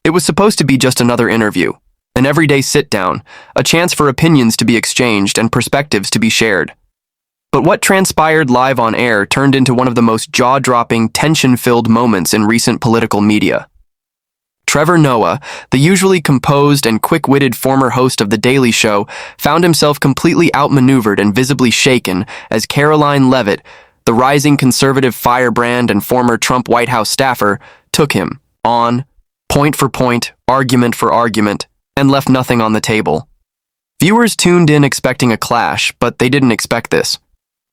It was supposed to be just another interview, an everyday sit-down, a chance for opinions to be exchanged and perspectives to be shared. But what transpired live on air turned into one of the most jaw-dropping, tension-filled moments in recent political media. Trevor Noah, the usually composed and quick-witted former host of The Daily Show, found himself completely outmaneuvered and visibly shaken as Karoline Leavitt, the rising conservative firebrand and former Trump White House staffer, took him on, point for point, argument for argument, and left nothing on the table. Viewers tuned in expecting a clash, but they didn't expect this.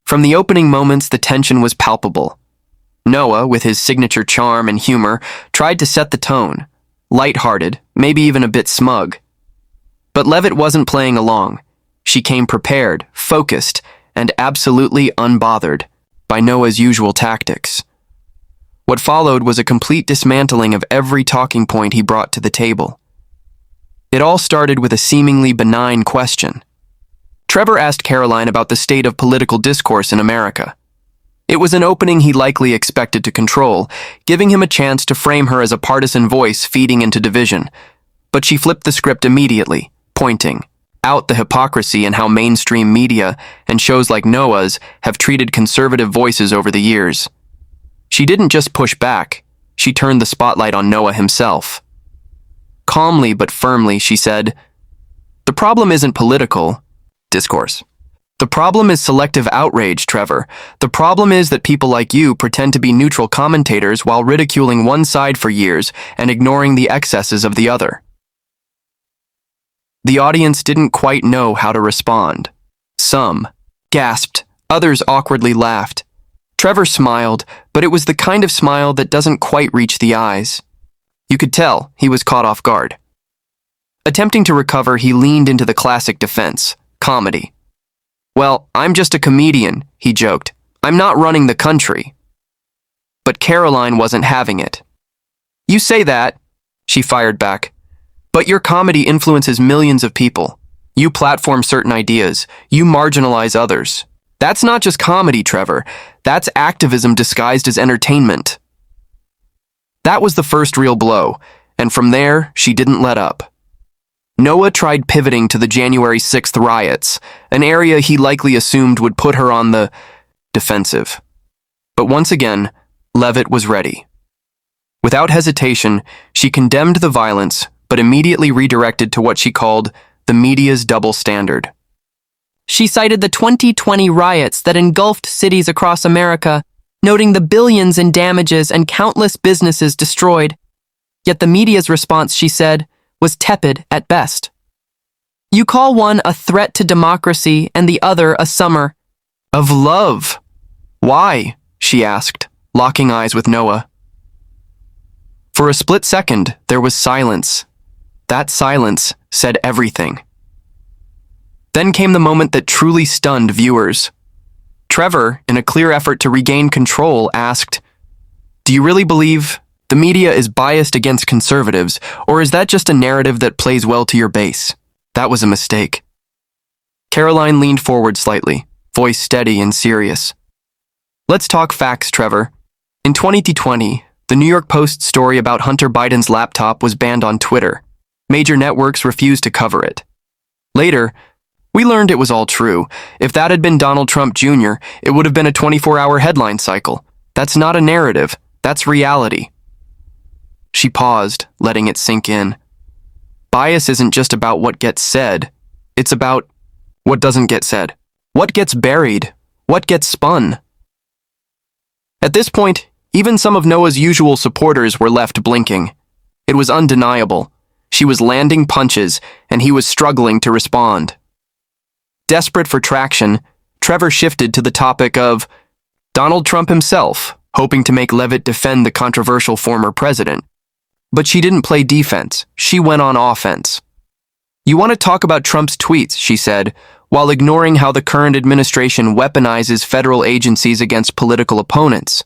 From the opening moments, the tension was palpable. Noah, with his signature charm and humor, tried to set the tone, lighthearted, maybe even a bit smug. But Leavitt wasn't playing along. She came prepared, focused, and absolutely unbothered by Noah's usual tactics. What followed was a complete dismantling of every talking point he brought to the table. It all started with a seemingly benign question. Trevor asked Karoline about the state of political discourse in America. It was an opening he likely expected to control, giving him a chance to frame her as a partisan voice feeding into division. But she flipped the script immediately, pointing out the hypocrisy in how mainstream media and shows like Noah's have treated conservative voices over the years. She didn't just push back, she turned the spotlight on Noah himself. Calmly but firmly, she said, "The problem isn't political discourse. The problem is selective outrage, Trevor. The problem is that people like you pretend to be neutral commentators while ridiculing one side for years and ignoring the excesses of the other." The audience didn't quite know how to respond. Some gasped, others awkwardly laughed. Trevor smiled, but it was the kind of smile that doesn't quite reach the eyes. You could tell he was caught off guard. Attempting to recover, he leaned into the classic defense, comedy. "Well, I'm just a comedian," he joked. "I'm not running the country." But Karoline wasn't having it. "You say that," she fired back, "but your comedy influences millions of people. You platform certain ideas. You marginalize others. That's not just comedy, Trevor. That's activism disguised as entertainment." That was the first real blow, and from there, she didn't let up. Noah tried pivoting to the January 6th riots, an area he likely assumed would put her on the defensive. But once again, Leavitt was ready. Without hesitation, she condemned the violence, but immediately redirected to what she called the media's double standard. She cited the 2020 riots that engulfed cities across America, noting the billions in damages and countless businesses destroyed. Yet the media's response, she said, was tepid at best. "You call one a threat to democracy and the other a summer of love. Why?" she asked, locking eyes with Noah. For a split second, there was silence. That silence said everything. Then came the moment that truly stunned viewers. Trevor, in a clear effort to regain control, asked, "Do you really believe the media is biased against conservatives, or is that just a narrative that plays well to your base?" That was a mistake. Karoline leaned forward slightly, voice steady and serious. "Let's talk facts, Trevor. In 2020, the New York Post story about Hunter Biden's laptop was banned on Twitter. Major networks refused to cover it. Later, we learned it was all true. If that had been Donald Trump Jr., it would have been a 24-hour headline cycle. That's not a narrative. That's reality." She paused, letting it sink in. Bias isn't just about what gets said. It's about what doesn't get said. What gets buried? What gets spun? At this point, even some of Noah's usual supporters were left blinking. It was undeniable. She was landing punches, and he was struggling to respond. Desperate for traction, Trevor shifted to the topic of Donald Trump himself, hoping to make Leavitt defend the controversial former president. But she didn't play defense. She went on offense. "You want to talk about Trump's tweets," she said, while ignoring how the current administration weaponizes federal agencies against political opponents.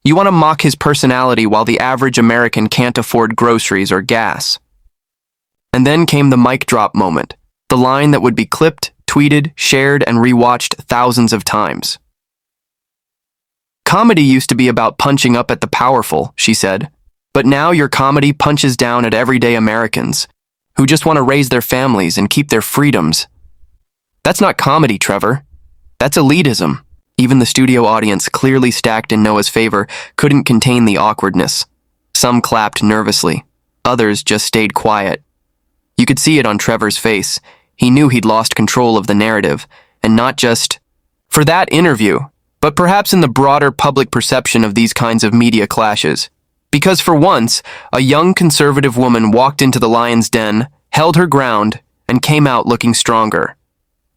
"You want to mock his personality while the average American can't afford groceries or gas." And then came the mic drop moment, the line that would be clipped, tweeted, shared, and rewatched thousands of times. "Comedy used to be about punching up at the powerful," she said. But now your comedy punches down at everyday Americans who just want to raise their families and keep their freedoms. That's not comedy, Trevor. That's elitism. Even the studio audience, clearly stacked in Noah's favor, couldn't contain the awkwardness. Some clapped nervously. Others just stayed quiet. You could see it on Trevor's face. He knew he'd lost control of the narrative, and not just for that interview, but perhaps in the broader public perception of these kinds of media clashes. Because for once, a young conservative woman walked into the lion's den, held her ground, and came out looking stronger.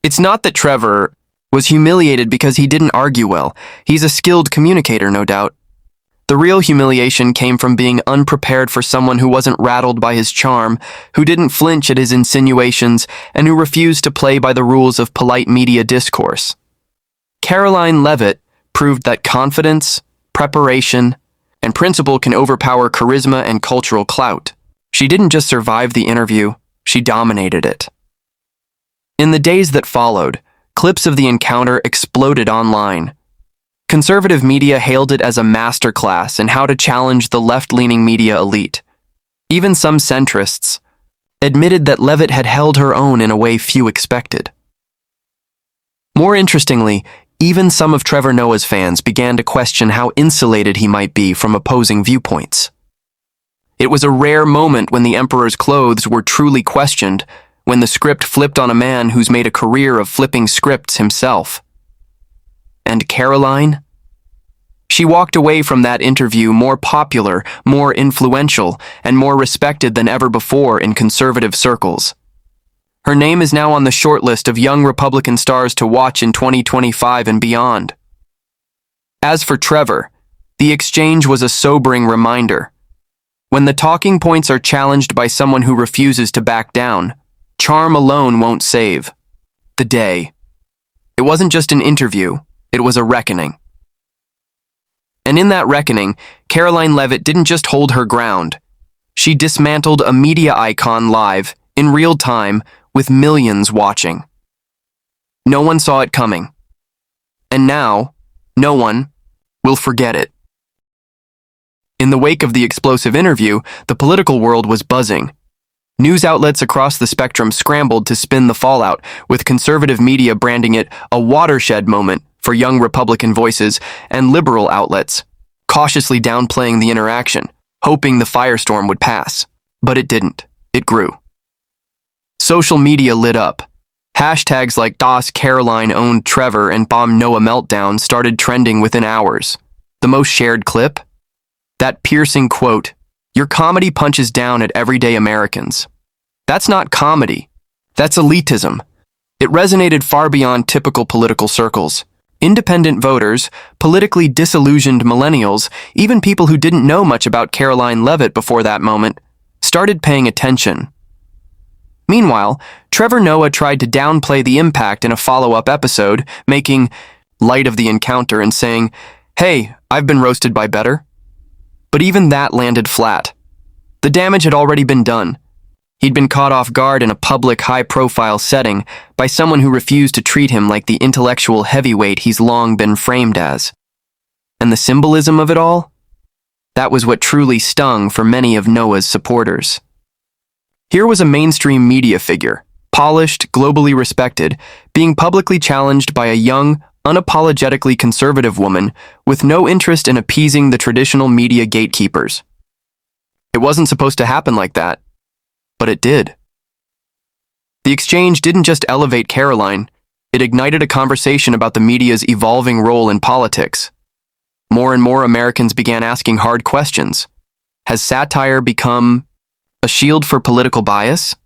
It's not that Trevor was humiliated because he didn't argue well. He's a skilled communicator, no doubt. The real humiliation came from being unprepared for someone who wasn't rattled by his charm, who didn't flinch at his insinuations, and who refused to play by the rules of polite media discourse. Karoline Leavitt proved that confidence, preparation, and principle can overpower charisma and cultural clout. She didn't just survive the interview, she dominated it. In the days that followed, clips of the encounter exploded online. Conservative media hailed it as a masterclass in how to challenge the left-leaning media elite. Even some centrists admitted that Leavitt had held her own in a way few expected. More interestingly, even some of Trevor Noah's fans began to question how insulated he might be from opposing viewpoints. It was a rare moment when the emperor's clothes were truly questioned, when the script flipped on a man who's made a career of flipping scripts himself. And Karoline? She walked away from that interview more popular, more influential, and more respected than ever before in conservative circles. Her name is now on the shortlist of young Republican stars to watch in 2025 and beyond. As for Trevor, the exchange was a sobering reminder. When the talking points are challenged by someone who refuses to back down, charm alone won't save the day. It wasn't just an interview, it was a reckoning. And in that reckoning, Karoline Leavitt didn't just hold her ground. She dismantled a media icon live, in real time, with millions watching. No one saw it coming. And now, no one will forget it. In the wake of the explosive interview, the political world was buzzing. News outlets across the spectrum scrambled to spin the fallout, with conservative media branding it a watershed moment for young Republican voices, and liberal outlets cautiously downplaying the interaction, hoping the firestorm would pass. But it didn't. It grew. Social media lit up. Hashtags like DOS Karoline owned Trevor and Bomb Noah meltdown started trending within hours. The most shared clip? That piercing quote, "Your comedy punches down at everyday Americans." That's not comedy. That's elitism. It resonated far beyond typical political circles. Independent voters, politically disillusioned millennials, even people who didn't know much about Karoline Leavitt before that moment, started paying attention. Meanwhile, Trevor Noah tried to downplay the impact in a follow-up episode, making light of the encounter and saying, "Hey, I've been roasted by better." But even that landed flat. The damage had already been done. He'd been caught off guard in a public, high-profile setting by someone who refused to treat him like the intellectual heavyweight he's long been framed as. And the symbolism of it all? That was what truly stung for many of Noah's supporters. Here was a mainstream media figure, polished, globally respected, being publicly challenged by a young, unapologetically conservative woman with no interest in appeasing the traditional media gatekeepers. It wasn't supposed to happen like that, but it did. The exchange didn't just elevate Karoline, it ignited a conversation about the media's evolving role in politics. More and more Americans began asking hard questions. Has satire become a shield for political bias?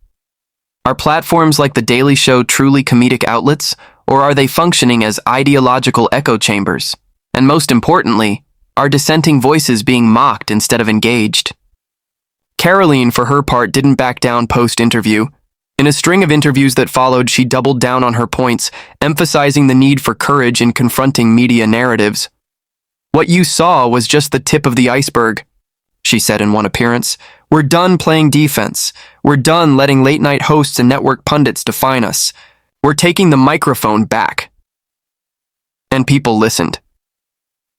Are platforms like The Daily Show truly comedic outlets, or are they functioning as ideological echo chambers? And most importantly, are dissenting voices being mocked instead of engaged? Karoline, for her part, didn't back down post-interview. In a string of interviews that followed, she doubled down on her points, emphasizing the need for courage in confronting media narratives. "What you saw was just the tip of the iceberg," she said in one appearance. "We're done playing defense. We're done letting late-night hosts and network pundits define us. We're taking the microphone back." And people listened.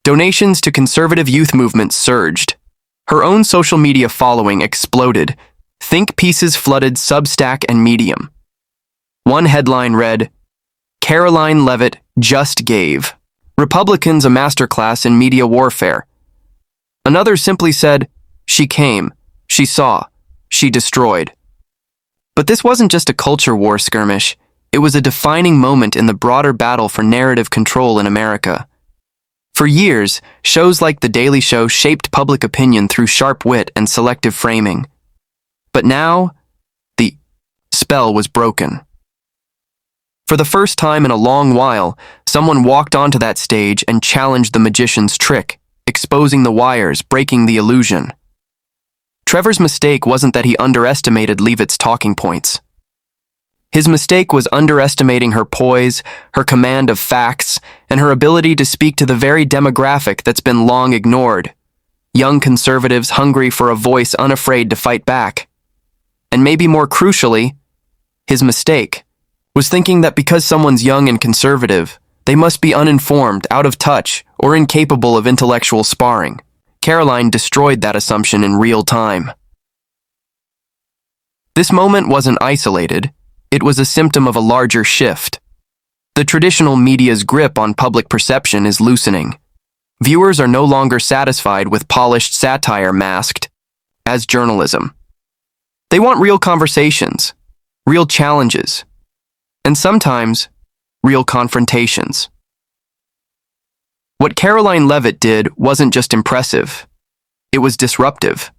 Donations to conservative youth movements surged. Her own social media following exploded. Think pieces flooded Substack and Medium. One headline read, "Karoline Leavitt just gave Republicans a masterclass in media warfare." Another simply said, "She came, she saw, she destroyed." But this wasn't just a culture war skirmish. It was a defining moment in the broader battle for narrative control in America. For years, shows like The Daily Show shaped public opinion through sharp wit and selective framing. But now, the spell was broken. For the first time in a long while, someone walked onto that stage and challenged the magician's trick, exposing the wires, breaking the illusion. Trevor's mistake wasn't that he underestimated Leavitt's talking points. His mistake was underestimating her poise, her command of facts, and her ability to speak to the very demographic that's been long ignored. Young conservatives hungry for a voice unafraid to fight back. And maybe more crucially, his mistake was thinking that because someone's young and conservative, they must be uninformed, out of touch, or incapable of intellectual sparring. Karoline destroyed that assumption in real time. This moment wasn't isolated. It was a symptom of a larger shift. The traditional media's grip on public perception is loosening. Viewers are no longer satisfied with polished satire masked as journalism. They want real conversations, real challenges, and sometimes real confrontations. What Karoline Leavitt did wasn't just impressive. It was disruptive.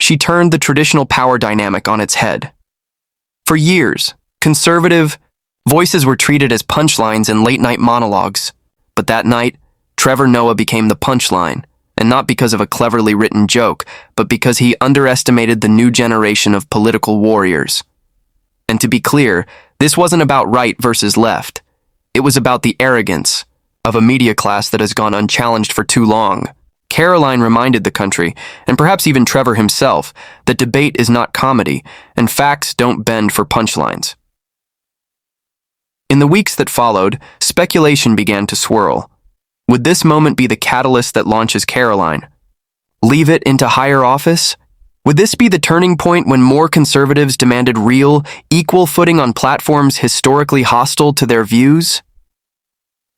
She turned the traditional power dynamic on its head. For years, conservative voices were treated as punchlines in late-night monologues, but that night, Trevor Noah became the punchline, and not because of a cleverly written joke, but because he underestimated the new generation of political warriors. And to be clear, this wasn't about right versus left. It was about the arrogance of a media class that has gone unchallenged for too long. Karoline reminded the country, and perhaps even Trevor himself, that debate is not comedy, and facts don't bend for punchlines. In the weeks that followed, speculation began to swirl. Would this moment be the catalyst that launches Karoline Leavitt into higher office? Would this be the turning point when more conservatives demanded real, equal footing on platforms historically hostile to their views?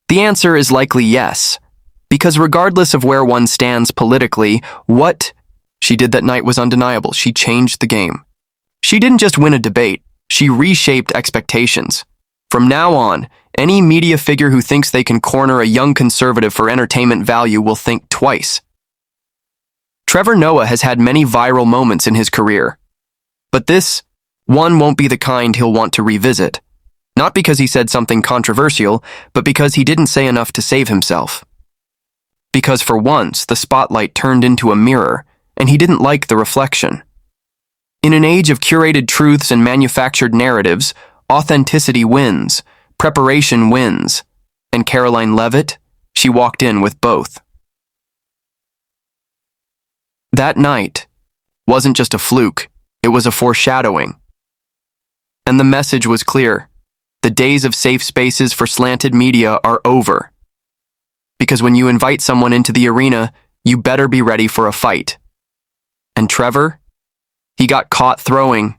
The answer is likely yes, because regardless of where one stands politically, what she did that night was undeniable. She changed the game. She didn't just win a debate, she reshaped expectations. From now on, any media figure who thinks they can corner a young conservative for entertainment value will think twice. Trevor Noah has had many viral moments in his career, but this one won't be the kind he'll want to revisit. Not because he said something controversial, but because he didn't say enough to save himself. Because for once, the spotlight turned into a mirror, and he didn't like the reflection. In an age of curated truths and manufactured narratives, authenticity wins, preparation wins, and Karoline Leavitt, she walked in with both. That night wasn't just a fluke, it was a foreshadowing. And the message was clear. The days of safe spaces for slanted media are over. Because when you invite someone into the arena, you better be ready for a fight. And Trevor? He got caught throwing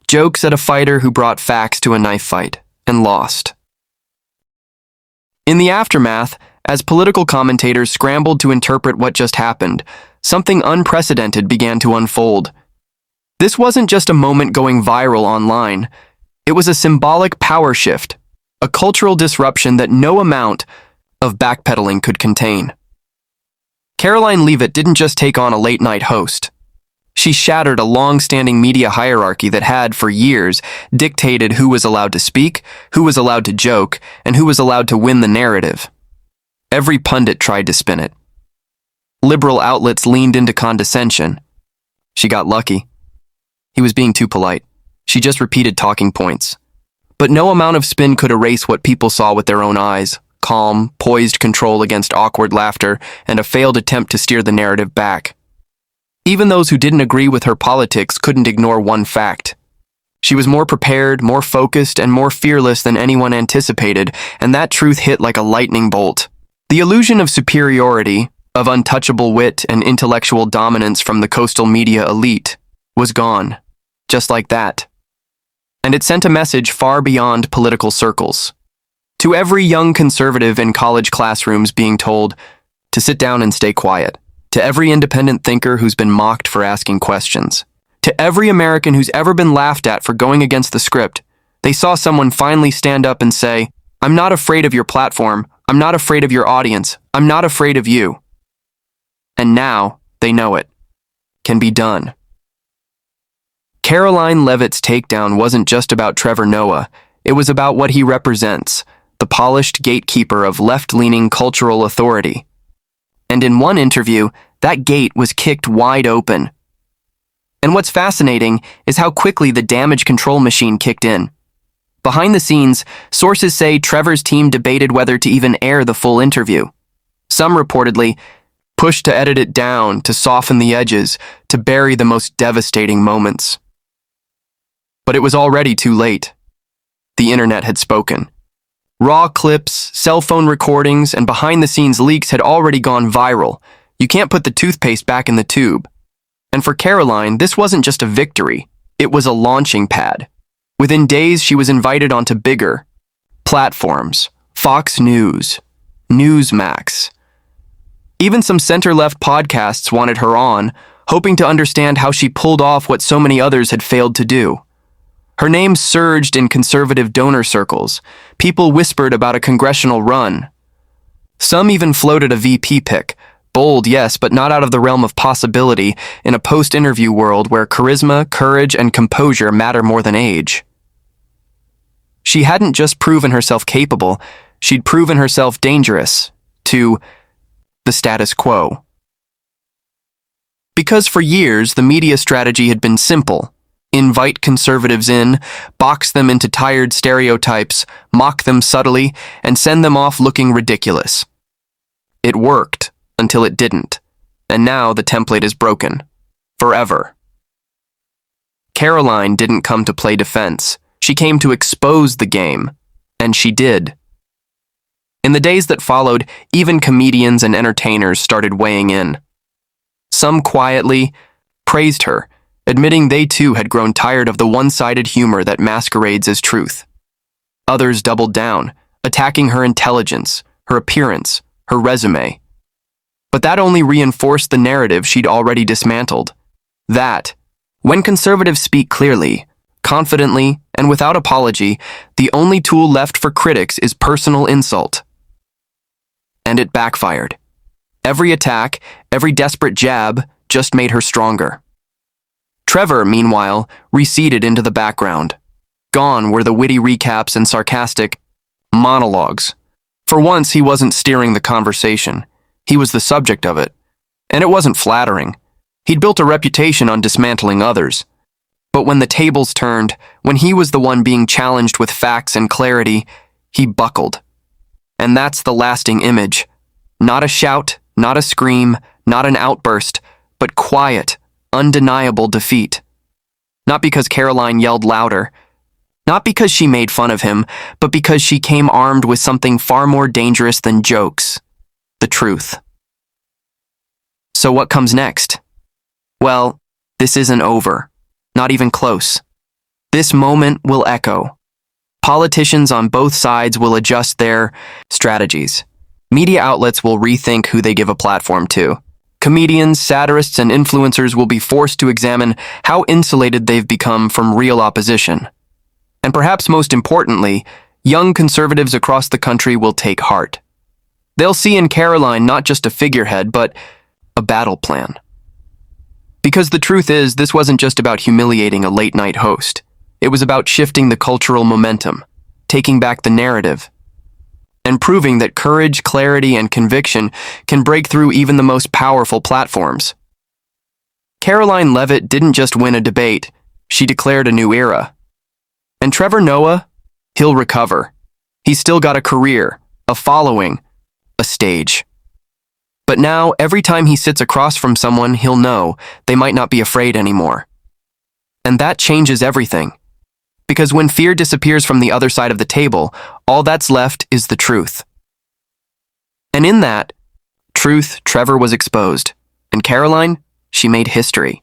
jokes at a fighter who brought facts to a knife fight and lost. In the aftermath, as political commentators scrambled to interpret what just happened, something unprecedented began to unfold. This wasn't just a moment going viral online. It was a symbolic power shift, a cultural disruption that no amount of backpedaling could contain. Karoline Leavitt didn't just take on a late-night host. She shattered a long-standing media hierarchy that had, for years, dictated who was allowed to speak, who was allowed to joke, and who was allowed to win the narrative. Every pundit tried to spin it. Liberal outlets leaned into condescension. She got lucky. He was being too polite. She just repeated talking points. But no amount of spin could erase what people saw with their own eyes: calm, poised control against awkward laughter, and a failed attempt to steer the narrative back. Even those who didn't agree with her politics couldn't ignore one fact. She was more prepared, more focused, and more fearless than anyone anticipated, and that truth hit like a lightning bolt. The illusion of superiority, of untouchable wit and intellectual dominance from the coastal media elite, was gone, just like that. And it sent a message far beyond political circles. To every young conservative in college classrooms being told to sit down and stay quiet. To every independent thinker who's been mocked for asking questions. To every American who's ever been laughed at for going against the script, they saw someone finally stand up and say, "I'm not afraid of your platform. I'm not afraid of your audience. I'm not afraid of you." And now, they know it. Can be done. Karoline Leavitt's takedown wasn't just about Trevor Noah. It was about what he represents, the polished gatekeeper of left-leaning cultural authority. And in one interview, that gate was kicked wide open. And what's fascinating is how quickly the damage control machine kicked in. Behind the scenes, sources say Trevor's team debated whether to even air the full interview. Some reportedly pushed to edit it down, to soften the edges, to bury the most devastating moments. But it was already too late. The internet had spoken. Raw clips, cell phone recordings, and behind-the-scenes leaks had already gone viral. You can't put the toothpaste back in the tube. And for Karoline, this wasn't just a victory. It was a launching pad. Within days, she was invited onto bigger platforms. Fox News, Newsmax. Even some center-left podcasts wanted her on, hoping to understand how she pulled off what so many others had failed to do. Her name surged in conservative donor circles. People whispered about a congressional run. Some even floated a VP pick. Bold, yes, but not out of the realm of possibility in a post-interview world where charisma, courage, and composure matter more than age. She hadn't just proven herself capable, she'd proven herself dangerous to the status quo. Because for years, the media strategy had been simple. Invite conservatives in, box them into tired stereotypes, mock them subtly, and send them off looking ridiculous. It worked until it didn't, and now the template is broken. Forever. Karoline didn't come to play defense. She came to expose the game, and she did. In the days that followed, even comedians and entertainers started weighing in. Some quietly praised her, admitting they too had grown tired of the one-sided humor that masquerades as truth. Others doubled down, attacking her intelligence, her appearance, her resume. But that only reinforced the narrative she'd already dismantled. That, when conservatives speak clearly, confidently, and without apology, the only tool left for critics is personal insult. And it backfired. Every attack, every desperate jab just made her stronger. Trevor, meanwhile, receded into the background. Gone were the witty recaps and sarcastic monologues. For once, he wasn't steering the conversation. He was the subject of it. And it wasn't flattering. He'd built a reputation on dismantling others. But when the tables turned, when he was the one being challenged with facts and clarity, he buckled. And that's the lasting image. Not a shout, not a scream, not an outburst, but quiet, undeniable defeat. Not because Karoline yelled louder, not because she made fun of him, but because she came armed with something far more dangerous than jokes: the truth. So what comes next? Well, this isn't over. Not even close. This moment will echo. Politicians on both sides will adjust their strategies. Media outlets will rethink who they give a platform to. Comedians, satirists, and influencers will be forced to examine how insulated they've become from real opposition. And perhaps most importantly, young conservatives across the country will take heart. They'll see in Karoline not just a figurehead, but a battle plan. Because the truth is, this wasn't just about humiliating a late-night host. It was about shifting the cultural momentum, taking back the narrative, and proving that courage, clarity, and conviction can break through even the most powerful platforms. Karoline Leavitt didn't just win a debate, she declared a new era. And Trevor Noah, he'll recover. He's still got a career, a following, a stage. But now, every time he sits across from someone, he'll know they might not be afraid anymore. And that changes everything. Because when fear disappears from the other side of the table, all that's left is the truth. And in that, Truth, Trevor was exposed. And Karoline, she made history.